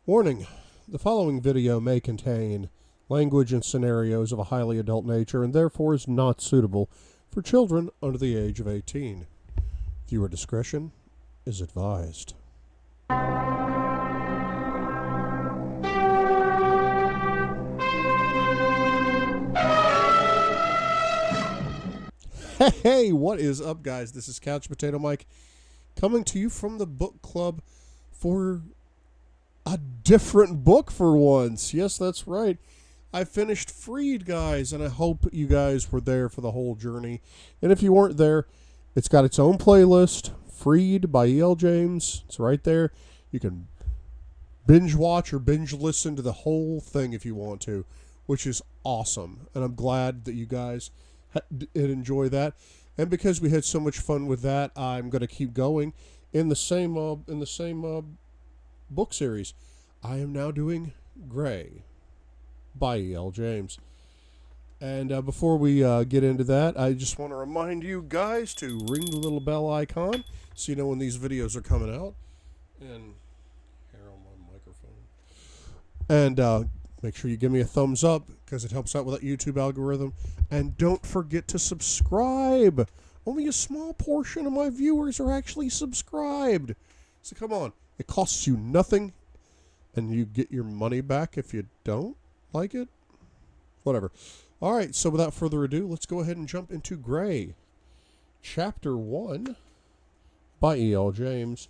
Warning: the following video may contain language and scenarios of a highly adult nature and therefore is not suitable for children under the age of 18. Viewer discretion is advised. Hey, what is up, guys? This is Couch Potato Mike coming to you from the book club for a different book for once. Yes, that's right. I finished Freed, guys, and I hope you guys were there for the whole journey. And if you weren't there, it's got its own playlist, Freed by E.l.James. It's right there. You can binge watch or binge listen to the whole thing if you want to, which is awesome. And I'm glad that you guys did enjoy that. And because we had so much fun with that, I'm going to keep going in the same book series. I am now doing Gray by E.l.James. And before we get into that, I just want to remind you guys to ring the little bell icon so you know when these videos are coming out. And here on my microphone. And make sure you give me a thumbs up because it helps out with that YouTube algorithm. And don't forget to subscribe. Only a small portion of my viewers are actually subscribed. So come on. It costs you nothing, and you get your money back if you don't like it. Whatever. All right, so without further ado, let's go ahead and jump into Gray. Chapter 1 by E.l.James,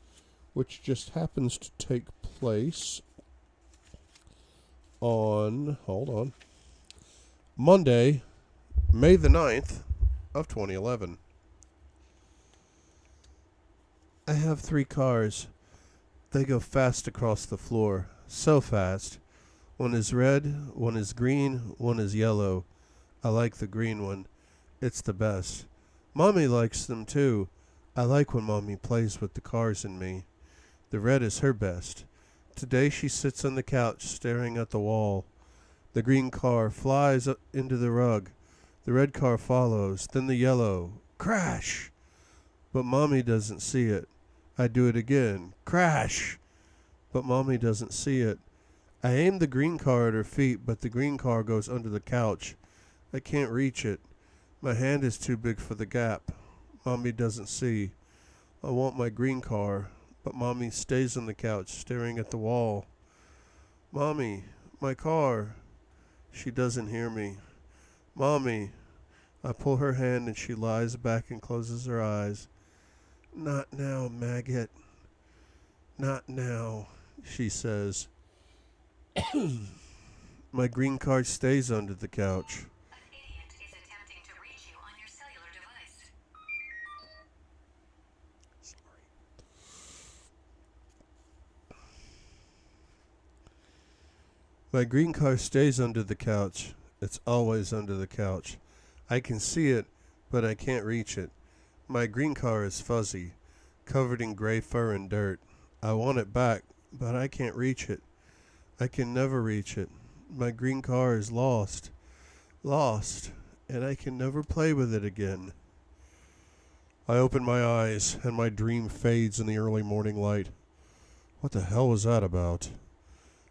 which just happens to take place on, Monday, May the 9th of 2011. I have 3 cars. They go fast across the floor. So fast. One is red, one is green, one is yellow. I like the green one. It's the best. Mommy likes them too. I like when Mommy plays with the cars and me. The red is her best. Today she sits on the couch staring at the wall. The green car flies up into the rug. The red car follows. Then the yellow. Crash! But Mommy doesn't see it. I do it again. Crash! But Mommy doesn't see it. I aim the green car at her feet, but the green car goes under the couch. I can't reach it. My hand is too big for the gap. Mommy doesn't see. I want my green car, but Mommy stays on the couch, staring at the wall. Mommy, my car. She doesn't hear me. Mommy. I pull her hand and she lies back and closes her eyes. Not now, maggot. Not now, she says. My green card stays under the couch. An idiot is attempting to reach you on your cellular device. Sorry. My green car stays under the couch. It's always under the couch. I can see it, but I can't reach it. My green car is fuzzy, covered in gray fur and dirt. I want it back, but I can't reach it. I can never reach it. My green car is lost. Lost, and I can never play with it again. I open my eyes, and my dream fades in the early morning light. What the hell was that about?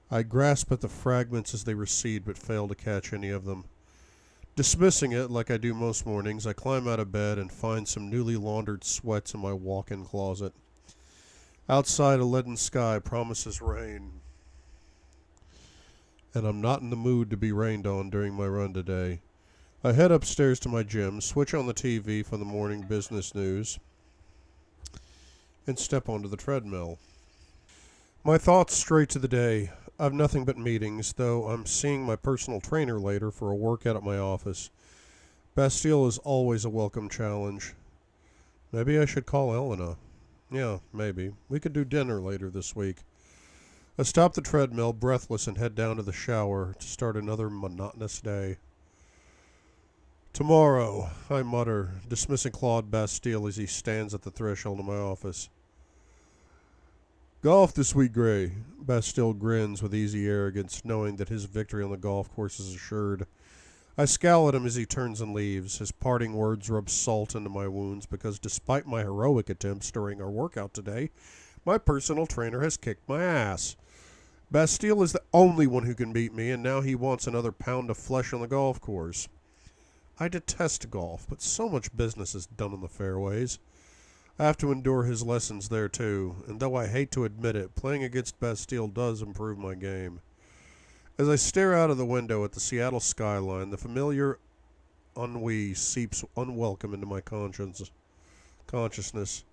I grasp at the fragments as they recede, but fail to catch any of them. Dismissing it like I do most mornings, I climb out of bed and find some newly laundered sweats in my walk-in closet. Outside, a leaden sky promises rain, and I'm not in the mood to be rained on during my run today. I head upstairs to my gym, switch on the TV for the morning business news, and step onto the treadmill. My thoughts straight to the day. I've nothing but meetings, though I'm seeing my personal trainer later for a workout at my office. Bastille is always a welcome challenge. Maybe I should call Elena. Yeah, maybe. We could do dinner later this week. I stop the treadmill, breathless, and head down to the shower to start another monotonous day. Tomorrow, I mutter, dismissing Claude Bastille as he stands at the threshold of my office. Golf this week, Gray. Bastille grins with easy arrogance, knowing that his victory on the golf course is assured. I scowl at him as he turns and leaves. His parting words rub salt into my wounds because despite my heroic attempts during our workout today, my personal trainer has kicked my ass. Bastille is the only one who can beat me, and now he wants another pound of flesh on the golf course. I detest golf, but so much business is done on the fairways. I have to endure his lessons there too, and though I hate to admit it, playing against Bastille does improve my game. As I stare out of the window at the Seattle skyline, the familiar ennui seeps unwelcome into my consciousness.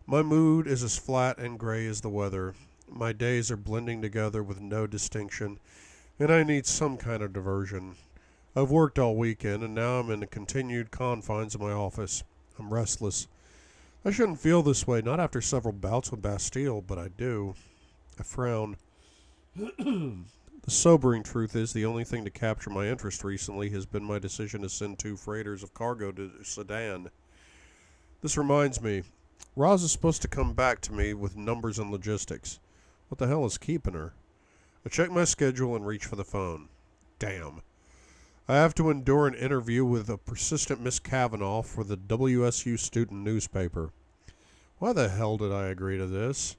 My mood is as flat and gray as the weather. My days are blending together with no distinction, and I need some kind of diversion. I've worked all weekend, and now I'm in the continued confines of my office. I'm restless. I shouldn't feel this way, not after several bouts with Bastille, but I do. I frown. The sobering truth is the only thing to capture my interest recently has been my decision to send 2 freighters of cargo to Sudan. This reminds me, Roz is supposed to come back to me with numbers and logistics. What the hell is keeping her? I check my schedule and reach for the phone. Damn. I have to endure an interview with a persistent Miss Kavanaugh for the WSU student newspaper. Why the hell did I agree to this?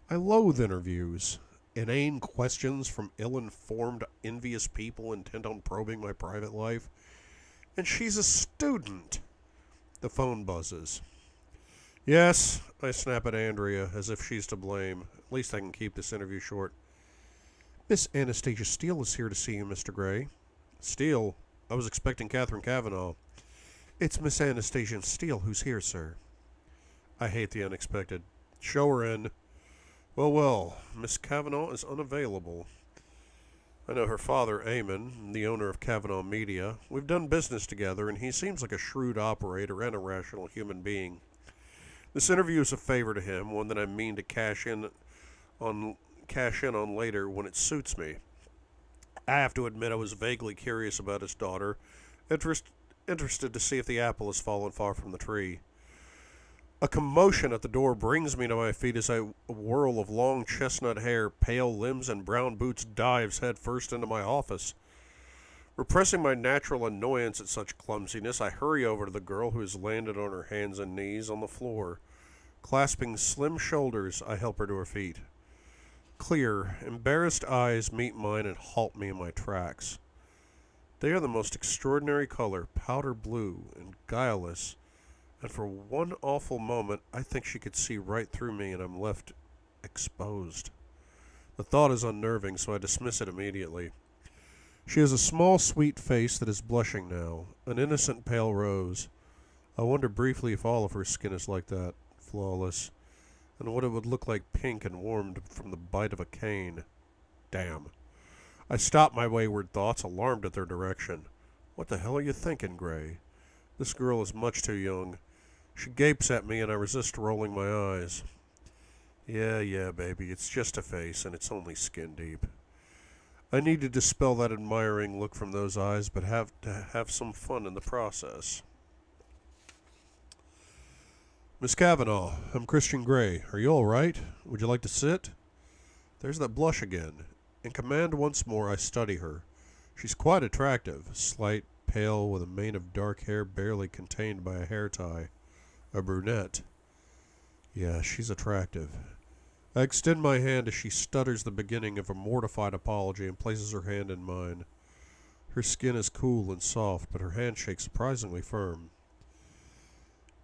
I loathe interviews. Inane questions from ill-informed, envious people intent on probing my private life. And she's a student. The phone buzzes. Yes, I snap at Andrea, as if she's to blame. At least I can keep this interview short. Miss Anastasia Steele is here to see you, Mr. Gray. Steele? I was expecting Catherine Kavanaugh. It's Miss Anastasia Steele who's here, sir. I hate the unexpected. Show her in. Well, Miss Kavanaugh is unavailable. I know her father, Eamon, the owner of Kavanaugh Media. We've done business together, and he seems like a shrewd operator and a rational human being. This interview is a favor to him, one that I mean to cash in on later when it suits me. I have to admit I was vaguely curious about his daughter, interested to see if the apple has fallen far from the tree. A commotion at the door brings me to my feet as a whirl of long chestnut hair, pale limbs, and brown boots dives headfirst into my office. Repressing my natural annoyance at such clumsiness, I hurry over to the girl who has landed on her hands and knees on the floor. Clasping slim shoulders, I help her to her feet. Clear, embarrassed eyes meet mine and halt me in my tracks. They are the most extraordinary color, powder blue and guileless, and for one awful moment I think she could see right through me and I'm left exposed. The thought is unnerving, so I dismiss it immediately. She has a small, sweet face that is blushing now, an innocent pale rose. I wonder briefly if all of her skin is like that, flawless, and what it would look like pink and warmed from the bite of a cane. Damn. I stop my wayward thoughts, alarmed at their direction. What the hell are you thinking, Gray? This girl is much too young. She gapes at me and I resist rolling my eyes. Yeah, baby, it's just a face and it's only skin deep. I need to dispel that admiring look from those eyes, but have to have some fun in the process. Miss Kavanaugh, I'm Christian Gray. Are you all right? Would you like to sit? There's that blush again. In command once more, I study her. She's quite attractive, slight, pale, with a mane of dark hair barely contained by a hair tie. A brunette. Yeah, she's attractive. I extend my hand as she stutters the beginning of a mortified apology and places her hand in mine. Her skin is cool and soft, but her handshake surprisingly firm.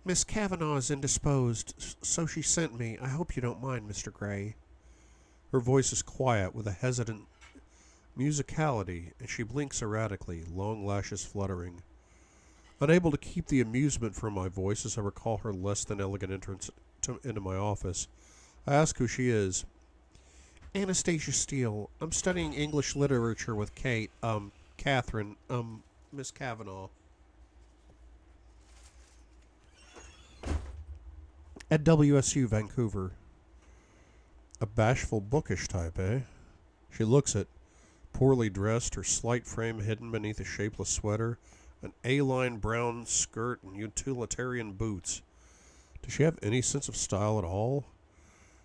Miss Kavanaugh is indisposed, so she sent me. I hope you don't mind, Mr. Gray. Her voice is quiet, with a hesitant musicality, and she blinks erratically, long lashes fluttering. Unable to keep the amusement from my voice as I recall her less than elegant entrance into my office, I ask who she is. Anastasia Steele. I'm studying English literature with Catherine, Miss Kavanaugh. At WSU, Vancouver. A bashful, bookish type, eh? She looks it, poorly dressed, her slight frame hidden beneath a shapeless sweater, an A-line brown skirt, and utilitarian boots. Does she have any sense of style at all?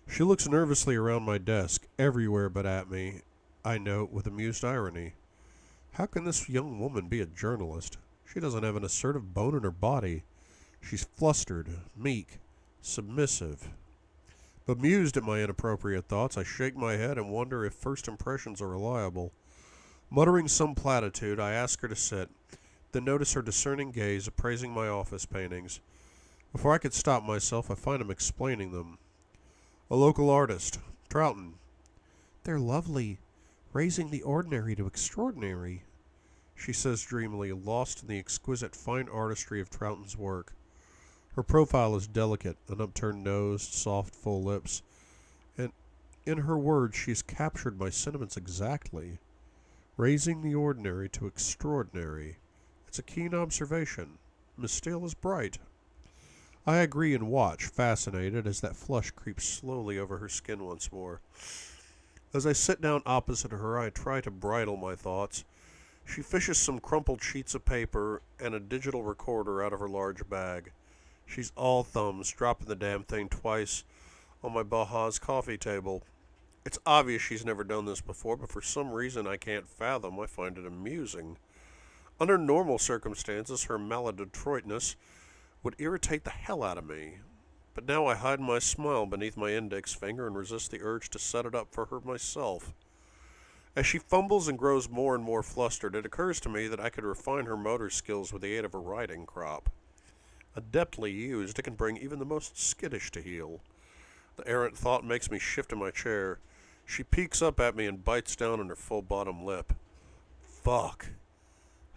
She looks nervously around my desk, everywhere but at me, I note with amused irony. How can this young woman be a journalist? She doesn't have an assertive bone in her body. She's flustered, meek, submissive. Amused at my inappropriate thoughts, I shake my head and wonder if first impressions are reliable. Muttering some platitude, I ask her to sit, then notice her discerning gaze appraising my office paintings. Before I could stop myself, I find him explaining them. A local artist, Troughton. They're lovely, raising the ordinary to extraordinary, she says dreamily, lost in the exquisite fine artistry of Troughton's work. Her profile is delicate, an upturned nose, soft, full lips, and in her words she's captured my sentiments exactly. Raising the ordinary to extraordinary. It's a keen observation. Miss Steele is bright. I agree and watch, fascinated, as that flush creeps slowly over her skin once more. As I sit down opposite her, I try to bridle my thoughts. She fishes some crumpled sheets of paper and a digital recorder out of her large bag. She's all thumbs, dropping the damn thing twice on my Baja's coffee table. It's obvious she's never done this before, but for some reason I can't fathom, I find it amusing. Under normal circumstances, her maladroitness would irritate the hell out of me. But now I hide my smile beneath my index finger and resist the urge to set it up for her myself. As she fumbles and grows more and more flustered, it occurs to me that I could refine her motor skills with the aid of a riding crop. Adeptly used, it can bring even the most skittish to heel. The errant thought makes me shift in my chair. She peeks up at me and bites down on her full bottom lip. Fuck.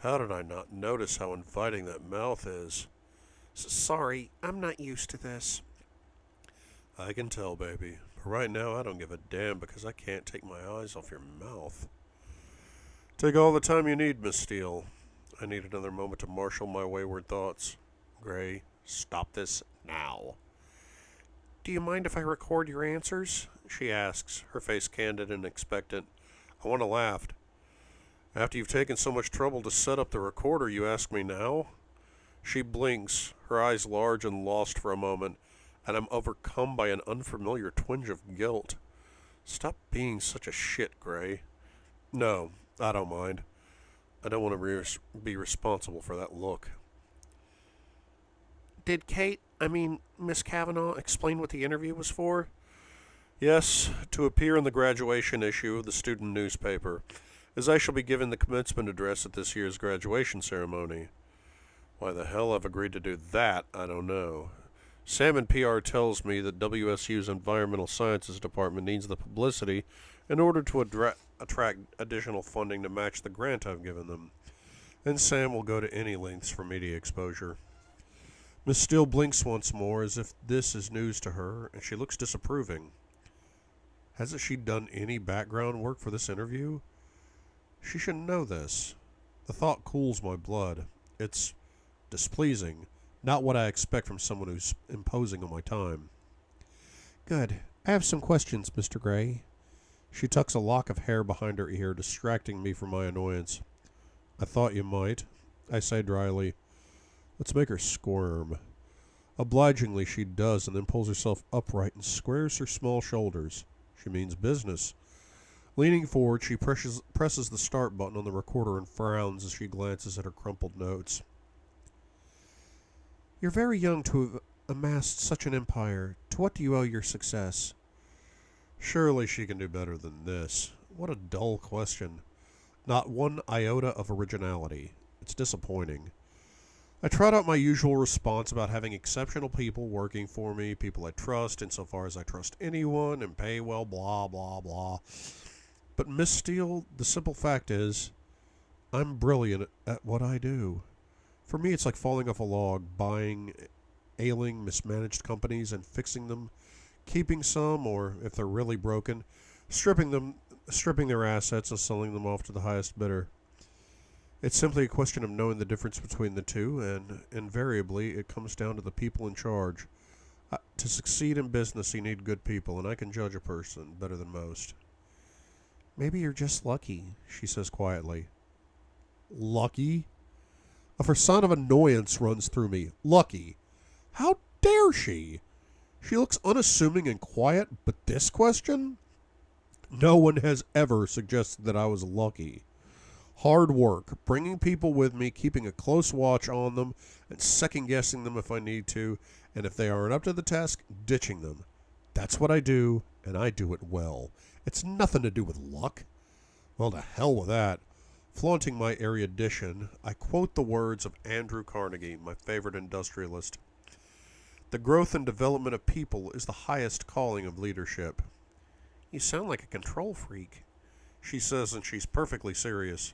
How did I not notice how inviting that mouth is? Sorry, I'm not used to this. I can tell, baby. But right now I don't give a damn because I can't take my eyes off your mouth. Take all the time you need, Miss Steele. I need another moment to marshal my wayward thoughts. Gray, stop this now. Do you mind if I record your answers? She asks, her face candid and expectant. I want to laugh. After you've taken so much trouble to set up the recorder, you ask me now? She blinks, her eyes large and lost for a moment, and I'm overcome by an unfamiliar twinge of guilt. Stop being such a shit, Gray. No, I don't mind. I don't want to be responsible for that look. Did Miss Kavanaugh, explain what the interview was for? Yes, to appear in the graduation issue of the student newspaper, as I shall be giving the commencement address at this year's graduation ceremony. Why the hell I've agreed to do that, I don't know. Salmon PR tells me that WSU's Environmental Sciences Department needs the publicity in order to attract additional funding to match the grant I've given them. And Sam will go to any lengths for media exposure. Miss Steele blinks once more as if this is news to her, and she looks disapproving. Hasn't she done any background work for this interview? She should know this. The thought cools my blood. It's displeasing, not what I expect from someone who's imposing on my time. Good. I have some questions, Mr. Gray. She tucks a lock of hair behind her ear, distracting me from my annoyance. I thought you might, I say dryly. Let's make her squirm. Obligingly she does, and then pulls herself upright and squares her small shoulders. She means business. Leaning forward, she presses the start button on the recorder and frowns as she glances at her crumpled notes. You're very young to have amassed such an empire. To what do you owe your success? Surely she can do better than this. What a dull question. Not one iota of originality. It's disappointing. I trot out my usual response about having exceptional people working for me, people I trust insofar as I trust anyone, and pay well, blah, blah, blah. But Miss Steele, the simple fact is, I'm brilliant at what I do. For me, it's like falling off a log, buying ailing, mismanaged companies and fixing them, keeping some, or if they're really broken, stripping their assets and selling them off to the highest bidder. It's simply a question of knowing the difference between the two, and invariably it comes down to the people in charge. To succeed in business, you need good people, and I can judge a person better than most. Maybe you're just lucky, she says quietly. Lucky? A frisson of annoyance runs through me. Lucky? How dare she? She looks unassuming and quiet, but this question? No one has ever suggested that I was lucky. Hard work, bringing people with me, keeping a close watch on them, and second-guessing them if I need to, and if they aren't up to the task, ditching them. That's what I do, and I do it well. It's nothing to do with luck. Well, to hell with that. Flaunting my erudition, I quote the words of Andrew Carnegie, my favorite industrialist. The growth and development of people is the highest calling of leadership. You sound like a control freak, she says, and she's perfectly serious.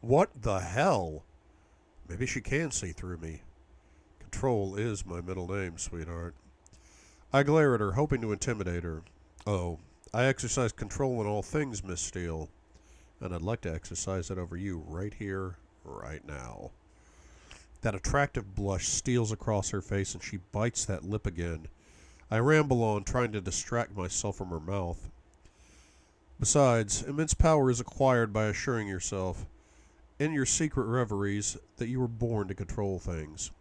What the hell? Maybe she can see through me. Control is my middle name, sweetheart. I glare at her, hoping to intimidate her. Oh, I exercise control in all things, Miss Steele, and I'd like to exercise it over you right here, right now. That attractive blush steals across her face, and she bites that lip again. I ramble on, trying to distract myself from her mouth. Besides, immense power is acquired by assuring yourself, in your secret reveries, that you were born to control things.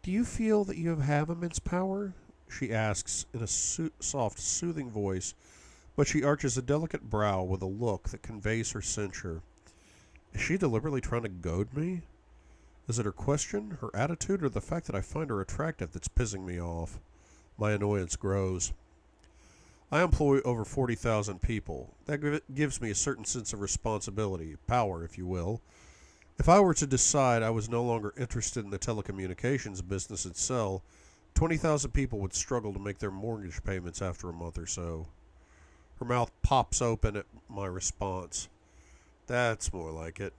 Do you feel that you have immense power? She asks in a soft, soothing voice, but she arches a delicate brow with a look that conveys her censure. Is she deliberately trying to goad me? Is it her question, her attitude, or the fact that I find her attractive that's pissing me off? My annoyance grows. I employ over 40,000 people. That gives me a certain sense of responsibility, power, if you will. If I were to decide I was no longer interested in the telecommunications business itself, 20,000 people would struggle to make their mortgage payments after a month or so. Her mouth pops open at my response. That's more like it.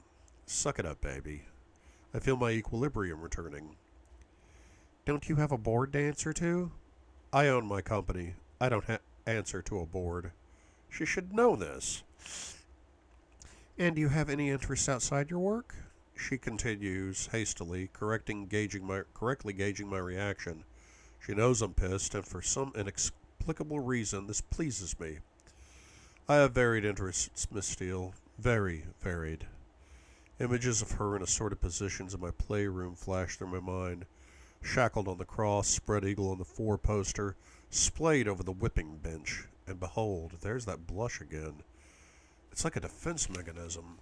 Suck it up, baby. I feel my equilibrium returning. Don't you have a board to answer to? I own my company. I don't answer to a board. She should know this. And do you have any interests outside your work? She continues hastily, correctly gauging my reaction. She knows I'm pissed, and for some inexplicable reason, this pleases me. I have varied interests, Miss Steele. Very varied. Images of her in assorted positions in my playroom flash through my mind. Shackled on the cross, spread eagle on the four-poster, splayed over the whipping bench. And behold, there's that blush again. It's like a defense mechanism.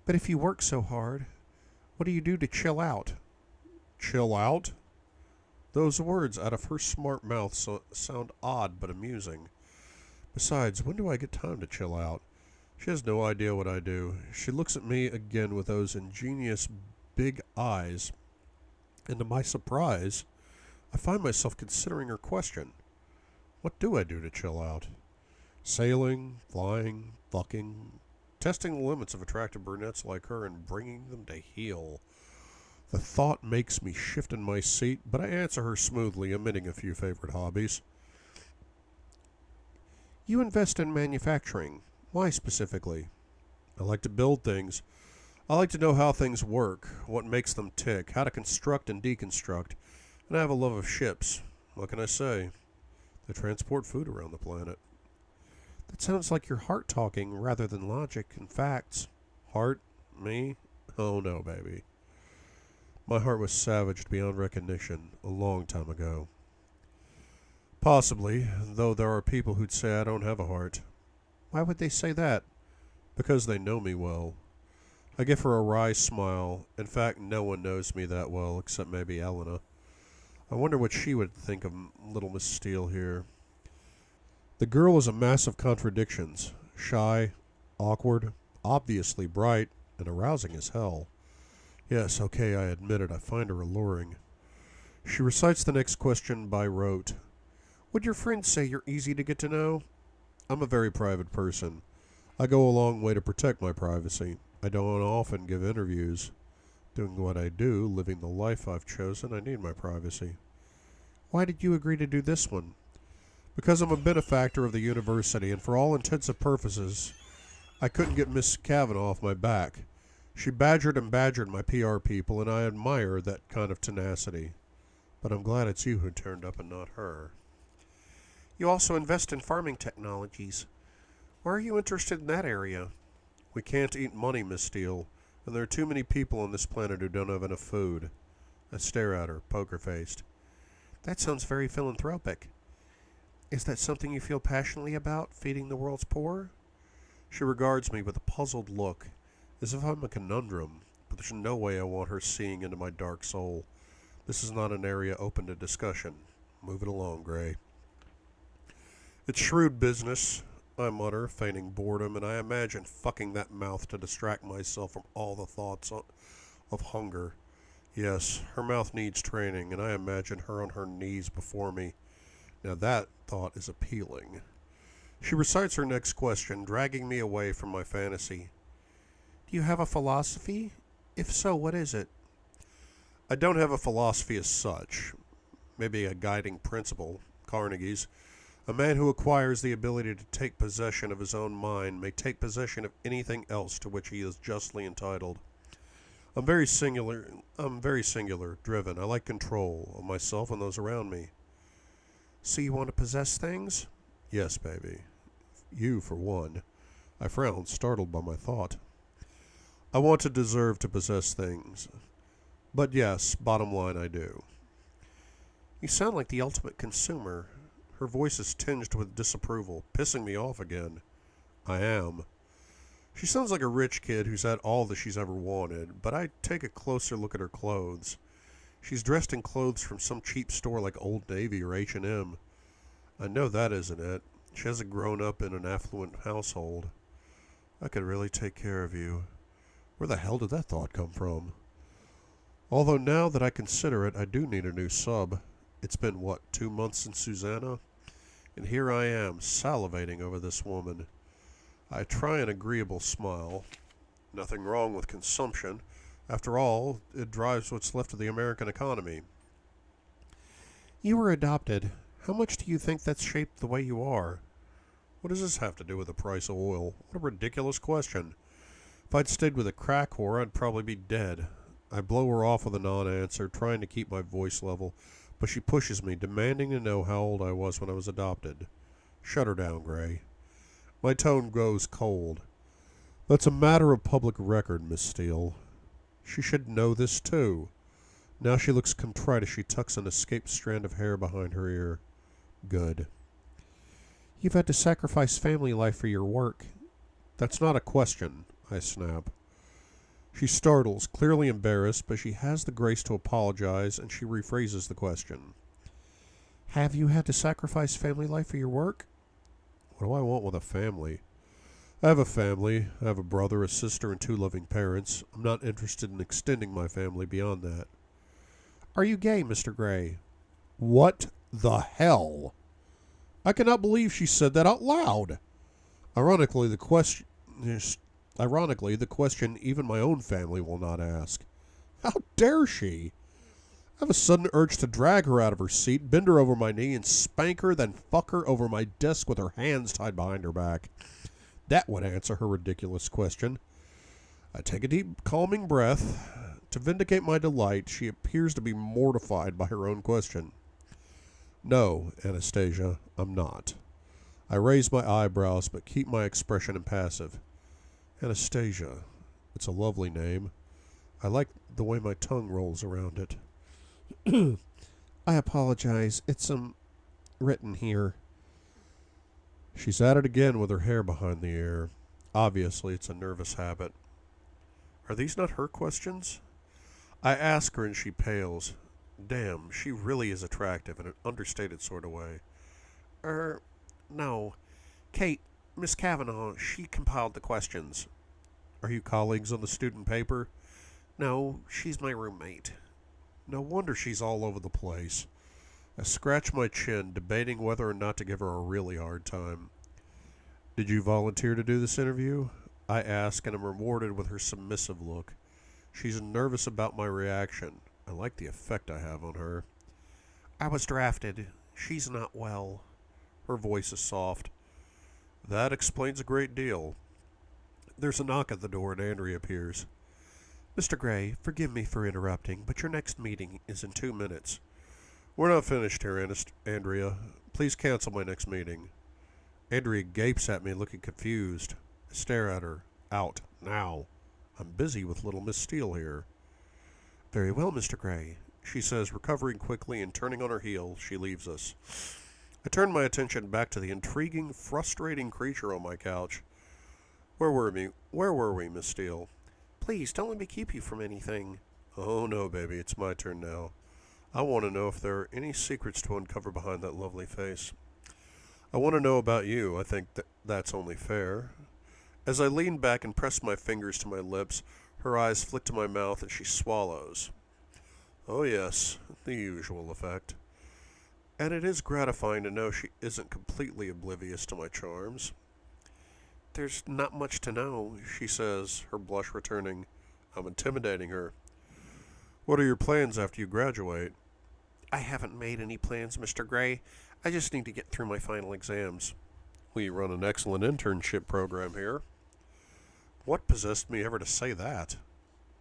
But if you work so hard, what do you do to chill out? Chill out? Those words out of her smart mouth sound odd but amusing. Besides, when do I get time to chill out? She has no idea what I do. She looks at me again with those ingenious big eyes, and to my surprise, I find myself considering her question. What do I do to chill out? Sailing, flying, fucking, testing the limits of attractive brunettes like her and bringing them to heel. The thought makes me shift in my seat, but I answer her smoothly, omitting a few favorite hobbies. You invest in manufacturing. Why specifically? I like to build things. I like to know how things work, what makes them tick, how to construct and deconstruct, and I have a love of ships. What can I say? They transport food around the planet. That sounds like your heart talking rather than logic and facts. Heart? Me? Oh no, baby. My heart was savaged beyond recognition a long time ago. Possibly, though there are people who'd say I don't have a heart. Why would they say that? Because they know me well. I give her a wry smile. In fact, no one knows me that well except maybe Elena. I wonder what she would think of little Miss Steele here. The girl is a mass of contradictions. Shy, awkward, obviously bright, and arousing as hell. Yes, okay, I admit it. I find her alluring. She recites the next question by rote. Would your friends say you're easy to get to know? I'm a very private person. I go a long way to protect my privacy. I don't often give interviews. Doing what I do, living the life I've chosen, I need my privacy. Why did you agree to do this one? Because I'm a benefactor of the university, and for all intents and purposes, I couldn't get Miss Kavanaugh off my back. She badgered and badgered my PR people, and I admire that kind of tenacity. But I'm glad it's you who turned up and not her. You also invest in farming technologies. Why are you interested in that area? We can't eat money, Miss Steele, and there are too many people on this planet who don't have enough food. I stare at her, poker-faced. That sounds very philanthropic. Is that something you feel passionately about, feeding the world's poor? She regards me with a puzzled look, as if I'm a conundrum, but there's no way I want her seeing into my dark soul. This is not an area open to discussion. Move it along, Gray. It's shrewd business, I mutter, feigning boredom, and I imagine fucking that mouth to distract myself from all the thoughts of hunger. Yes, her mouth needs training, and I imagine her on her knees before me. Now that thought is appealing. She recites her next question, dragging me away from my fantasy. Do you have a philosophy? If so, what is it? I don't have a philosophy as such. Maybe a guiding principle, Carnegie's. A man who acquires the ability to take possession of his own mind may take possession of anything else to which he is justly entitled. I'm very singular, driven. I like control of myself and those around me. So you want to possess things? Yes, baby. You, for one. I frowned, startled by my thought. I want to deserve to possess things. But yes, bottom line, I do. You sound like the ultimate consumer. Her voice is tinged with disapproval, pissing me off again. I am. She sounds like a rich kid who's had all that she's ever wanted, but I take a closer look at her clothes. She's dressed in clothes from some cheap store like Old Navy or H&M. I know that isn't it. She hasn't grown up in an affluent household. I could really take care of you. Where the hell did that thought come from? Although now that I consider it, I do need a new sub. It's been, 2 months since Susanna? And here I am, salivating over this woman. I try an agreeable smile. Nothing wrong with consumption. After all, it drives what's left of the American economy. You were adopted. How much do you think that's shaped the way you are? What does this have to do with the price of oil? What a ridiculous question. If I'd stayed with a crack whore, I'd probably be dead. I blow her off with a non-answer, trying to keep my voice level, but she pushes me, demanding to know how old I was when I was adopted. Shut her down, Gray. My tone grows cold. That's a matter of public record, Miss Steele. She should know this, too. Now she looks contrite as she tucks an escaped strand of hair behind her ear. Good. You've had to sacrifice family life for your work. That's not a question, I snap. She startles, clearly embarrassed, but she has the grace to apologize, and she rephrases the question. Have you had to sacrifice family life for your work? What do I want with a family? I have a family. I have a brother, a sister, and 2 loving parents. I'm not interested in extending my family beyond that. Are you gay, Mr. Gray? What the hell? I cannot believe she said that out loud. Ironically, the question even my own family will not ask. How dare she? I have a sudden urge to drag her out of her seat, bend her over my knee, and spank her, then fuck her over my desk with her hands tied behind her back. That would answer her ridiculous question. I take a deep, calming breath. To vindicate my delight, she appears to be mortified by her own question. No, Anastasia, I'm not. I raise my eyebrows, but keep my expression impassive. Anastasia. It's a lovely name. I like the way my tongue rolls around it. I apologize. It's written here. She's at it again with her hair behind the ear. Obviously, it's a nervous habit. Are these not her questions? I ask her and she pales. Damn, she really is attractive in an understated sort of way. No. Kate, Miss Kavanaugh, she compiled the questions. Are you colleagues on the student paper? No, she's my roommate. No wonder she's all over the place. I scratch my chin, debating whether or not to give her a really hard time. Did you volunteer to do this interview? I ask, and am rewarded with her submissive look. She's nervous about my reaction. I like the effect I have on her. I was drafted. She's not well. Her voice is soft. That explains a great deal. There's a knock at the door and Andrea appears. Mr. Gray, forgive me for interrupting, but your next meeting is in 2 minutes. We're not finished here, Andrea. Please cancel my next meeting. Andrea gapes at me, looking confused. I stare at her. Out. Now. I'm busy with little Miss Steele here. Very well, Mr. Gray, she says, recovering quickly, and turning on her heel, she leaves us. I turn my attention back to the intriguing, frustrating creature on my couch. Where were we, Miss Steele? Please, don't let me keep you from anything. Oh, no, baby, it's my turn now. I want to know if there are any secrets to uncover behind that lovely face. I want to know about you. I think that's only fair. As I lean back and press my fingers to my lips, her eyes flick to my mouth and she swallows. Oh yes, the usual effect. And it is gratifying to know she isn't completely oblivious to my charms. There's not much to know, she says, her blush returning. I'm intimidating her. What are your plans after you graduate? I haven't made any plans, Mr. Gray. I just need to get through my final exams. We run an excellent internship program here. What possessed me ever to say that?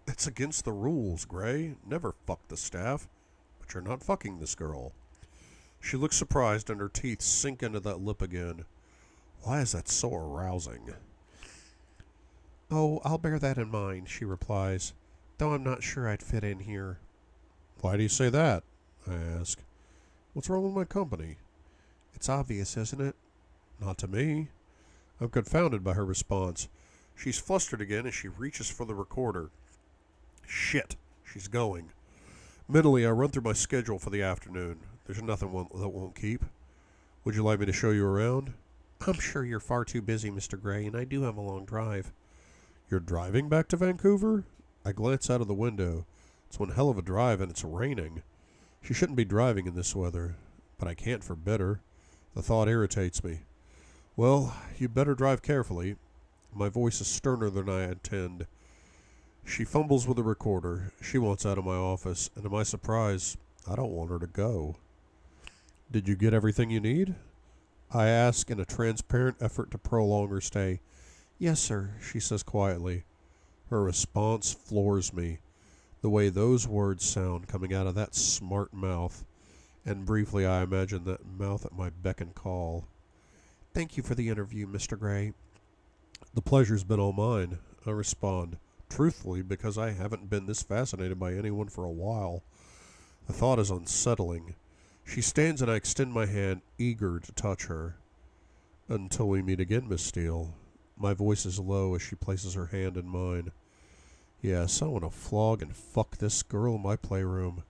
It's against the rules, Gray. Never fuck the staff. But you're not fucking this girl. She looks surprised and her teeth sink into that lip again. Why is that so arousing? Oh, I'll bear that in mind, she replies, though I'm not sure I'd fit in here. Why do you say that? I ask. What's wrong with my company? It's obvious, isn't it? Not to me. I'm confounded by her response. She's flustered again as she reaches for the recorder. Shit, she's going. Mentally, I run through my schedule for the afternoon. There's nothing that won't keep. Would you like me to show you around? I'm sure you're far too busy, Mr. Gray, and I do have a long drive. You're driving back to Vancouver? I glance out of the window. It's one hell of a drive and it's raining. She shouldn't be driving in this weather, but I can't forbid her. The thought irritates me. Well, you'd better drive carefully. My voice is sterner than I intend. She fumbles with the recorder. She wants out of my office, and to my surprise, I don't want her to go. Did you get everything you need? I ask in a transparent effort to prolong her stay. Yes, sir, she says quietly. Her response floors me. The way those words sound coming out of that smart mouth. And briefly I imagine that mouth at my beck and call. Thank you for the interview, Mr. Gray. The pleasure's been all mine, I respond, truthfully, because I haven't been this fascinated by anyone for a while. The thought is unsettling. She stands and I extend my hand, eager to touch her. Until we meet again, Miss Steele. My voice is low as she places her hand in mine. Yes, I want to flog and fuck this girl in my playroom.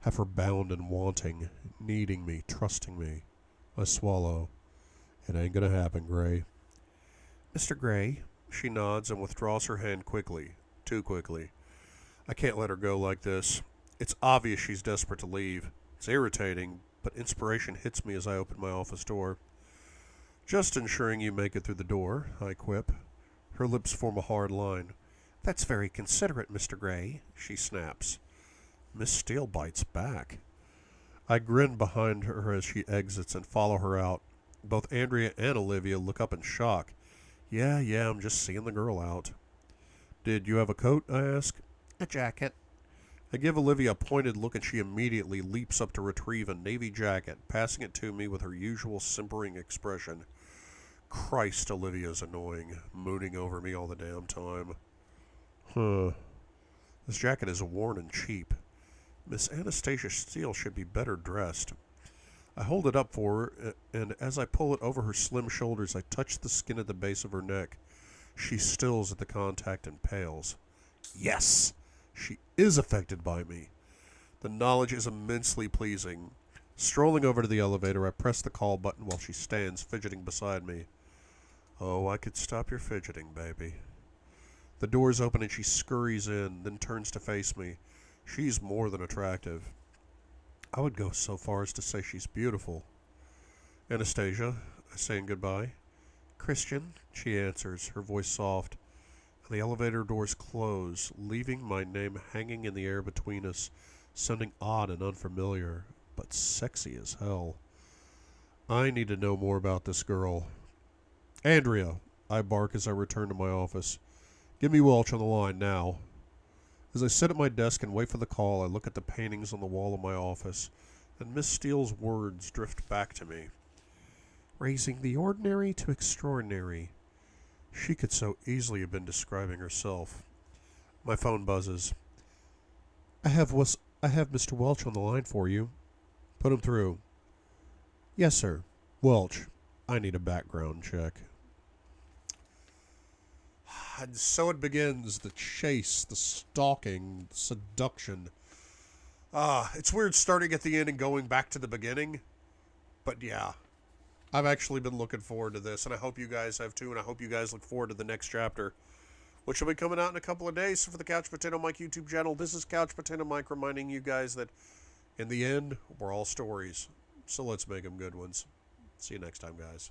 Have her bound and wanting, needing me, trusting me. I swallow. It ain't gonna happen, Gray. Mr. Gray, she nods and withdraws her hand quickly. Too quickly. I can't let her go like this. It's obvious she's desperate to leave. It's irritating, but inspiration hits me as I open my office door. Just ensuring you make it through the door, I quip. Her lips form a hard line. That's very considerate, Mr. Gray, she snaps. Miss Steele bites back. I grin behind her as she exits and follow her out. Both Andrea and Olivia look up in shock. Yeah, I'm just seeing the girl out. Did you have a coat, I ask? A jacket. I give Olivia a pointed look and she immediately leaps up to retrieve a navy jacket, passing it to me with her usual simpering expression. Christ, Olivia's annoying, mooning over me all the damn time. This jacket is worn and cheap. Miss Anastasia Steele should be better dressed. I hold it up for her, and as I pull it over her slim shoulders, I touch the skin at the base of her neck. She stills at the contact and pales. Yes! She is affected by me. The knowledge is immensely pleasing. Strolling over to the elevator, I press the call button while she stands, fidgeting beside me. Oh, I could stop your fidgeting, baby. The doors open and she scurries in, then turns to face me. She's more than attractive. I would go so far as to say she's beautiful. Anastasia, I say in goodbye. Christian, she answers, her voice soft. The elevator doors close, leaving my name hanging in the air between us, sounding odd and unfamiliar, but sexy as hell. I need to know more about this girl. Andrea, I bark as I return to my office. Give me Welch on the line now. As I sit at my desk and wait for the call, I look at the paintings on the wall of my office, and Miss Steele's words drift back to me. Raising the ordinary to extraordinary. She could so easily have been describing herself. My phone buzzes. I have Mr. Welch on the line for you. Put him through. Yes, sir. Welch, I need a background check. And so it begins, the chase, the stalking, the seduction. It's weird starting at the end and going back to the beginning. But yeah, I've actually been looking forward to this, and I hope you guys have too, and I hope you guys look forward to the next chapter, which will be coming out in a couple of days. So for the Couch Potato Mike YouTube channel, this is Couch Potato Mike reminding you guys that in the end, we're all stories. So let's make them good ones. See you next time, guys.